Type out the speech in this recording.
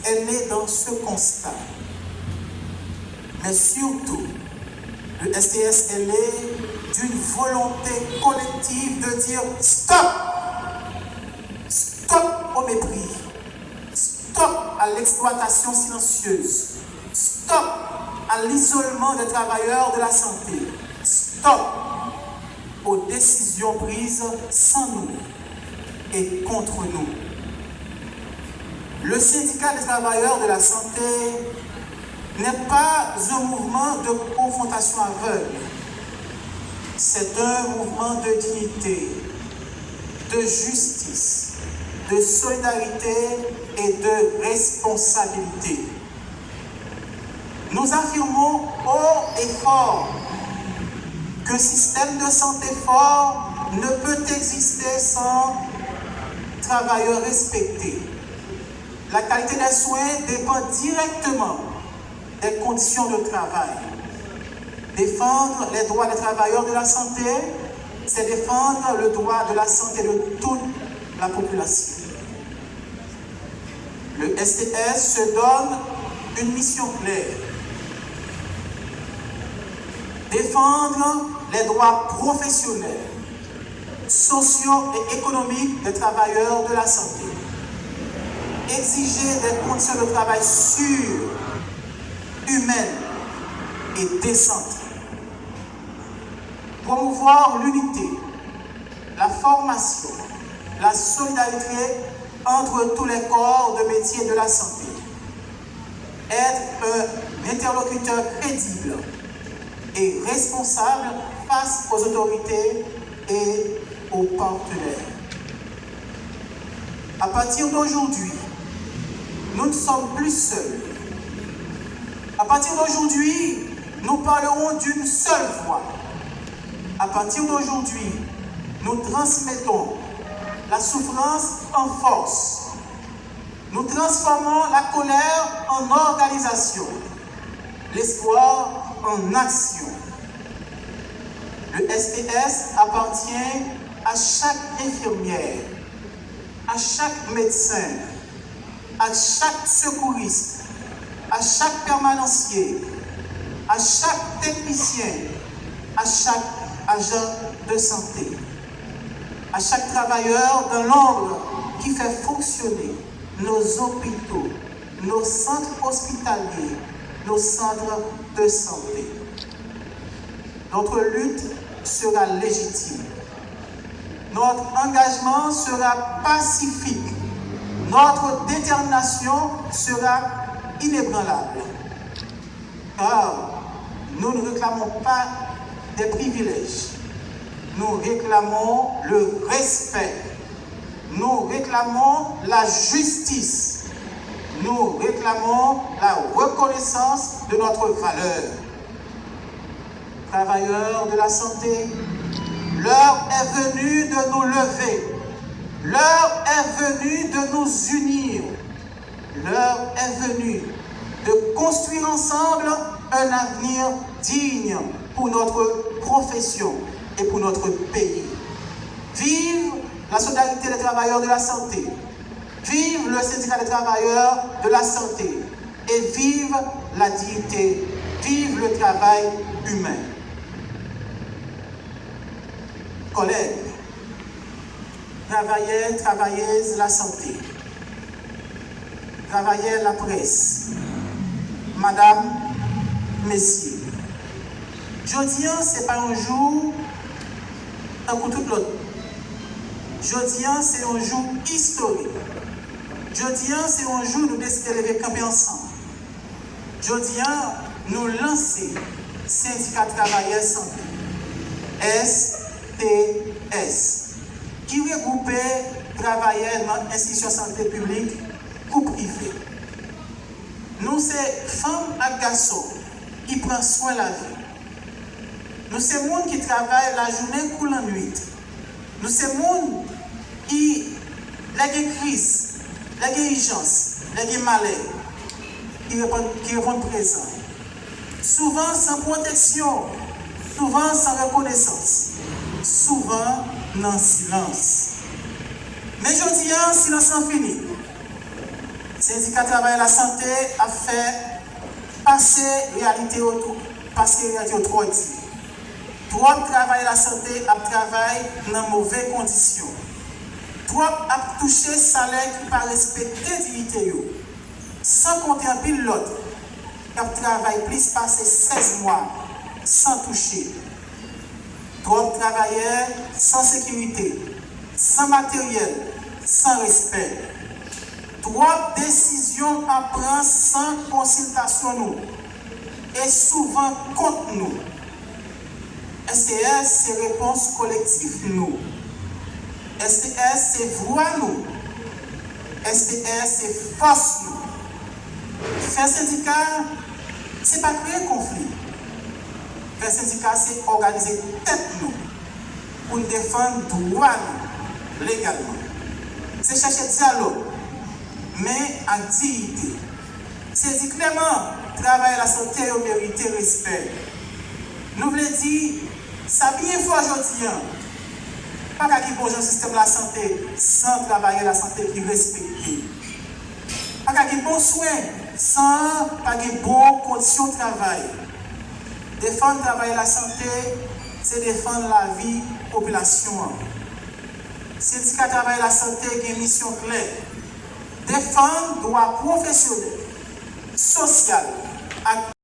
elle est dans ce constat. Mais surtout, le STS, elle est d'une volonté collective de dire stop! Stop au mépris. Stop à l'exploitation silencieuse. Stop à l'isolement des travailleurs de la santé. Stop aux décisions prises sans nous et contre nous. Le syndicat des travailleurs de la santé n'est pas un mouvement de confrontation aveugle. C'est un mouvement de dignité, de justice, de solidarité et de responsabilité. Nous affirmons haut et fort qu'un système de santé fort ne peut exister sans travailleurs respectés. La qualité des soins dépend directement des conditions de travail. Défendre les droits des travailleurs de la santé, c'est défendre le droit de la santé de toute la population. Le STS se donne une mission claire. Défendre les droits professionnels, sociaux et économiques des travailleurs de la santé. Exiger des conditions de travail sûres, humaines et décentes. Promouvoir l'unité, la formation, la solidarité entre tous les corps de métier de la santé. Être un interlocuteur crédible et responsable face aux autorités et aux partenaires. À partir d'aujourd'hui, nous ne sommes plus seuls. À partir d'aujourd'hui, nous parlerons d'une seule voix. À partir d'aujourd'hui, nous transmettons la souffrance en force. Nous transformons la colère en organisation, l'espoir en action. Le STS appartient à chaque infirmière, à chaque médecin, à chaque secouriste, à chaque permanencier, à chaque technicien, à chaque agent de santé, à chaque travailleur de l'ombre qui fait fonctionner nos hôpitaux, nos centres hospitaliers, nos centres de santé. Notre lutte sera légitime. Notre engagement sera pacifique. Notre détermination sera inébranlable. Car nous ne réclamons pas des privilèges. Nous réclamons le respect. Nous réclamons la justice. Nous réclamons la reconnaissance de notre valeur. Travailleurs de la santé, l'heure est venue de nous lever. L'heure est venue de nous unir. L'heure est venue de construire ensemble un avenir digne pour notre profession et pour notre pays. Vive la solidarité des travailleurs de la santé. Vive le syndicat des travailleurs de la santé. Et vive la dignité. Vive le travail humain. Collègues, travailleurs, travailleuses de la santé, travailleurs de la presse, madame, messieurs, jeudi, ce n'est pas un jour comme tout l'autre. Jeudi, c'est un jour historique. Jeudi, c'est un jour où nous décidons de lever camper ensemble. Jeudi, nous lançons syndicat travailleurs santé, STS, qui regroupe travailleurs dans l'institution de santé publique ou privée. Nous, c'est femmes et garçons qui prennent soin de la vie. Nous, c'est monde qui travaille la journée ou la nuit. Nous, c'est monde qui a des crises, des urgences, des maladies, qui répondent présents. Souvent sans protection, souvent sans reconnaissance, souvent dans le silence. Mais je dis, silence infini. syndicat travail la santé a fait passer réalité autour, parce que réalité trop dit. Trop travail la santé a travaillé dans de mauvaises conditions. Trop a touché salaire qui pas respecter dignité sans compter un pilote qui a travaillé plus passer 16 mois sans toucher. Trop travailleurs sans sécurité, sans matériel, sans respect. Trop décisions à prendre sans consultation nous et souvent contre nous. STS, c'est réponse collective nous. STS, c'est voix nous. STS, c'est force nous. Faire syndicat, ce n'est pas créer conflit. Faire syndicat, c'est organiser tête nous pour nous défendre droit nous, légalement. C'est chercher dialogue, mais en dignité. C'est dire clairement, travailler la santé et mériter respect. Nous voulons dire, ça bien fort aujourd'hui, pas qu'il y ait un système de la santé sans travailler la santé qui respecte. Pas qu'il y ait bon soin sans pas de bonnes conditions de travail. Défendre travailler la santé, c'est défendre la vie de la population. Syndicat travailler la santé a une mission claire. Défendre droits professionnels, sociaux,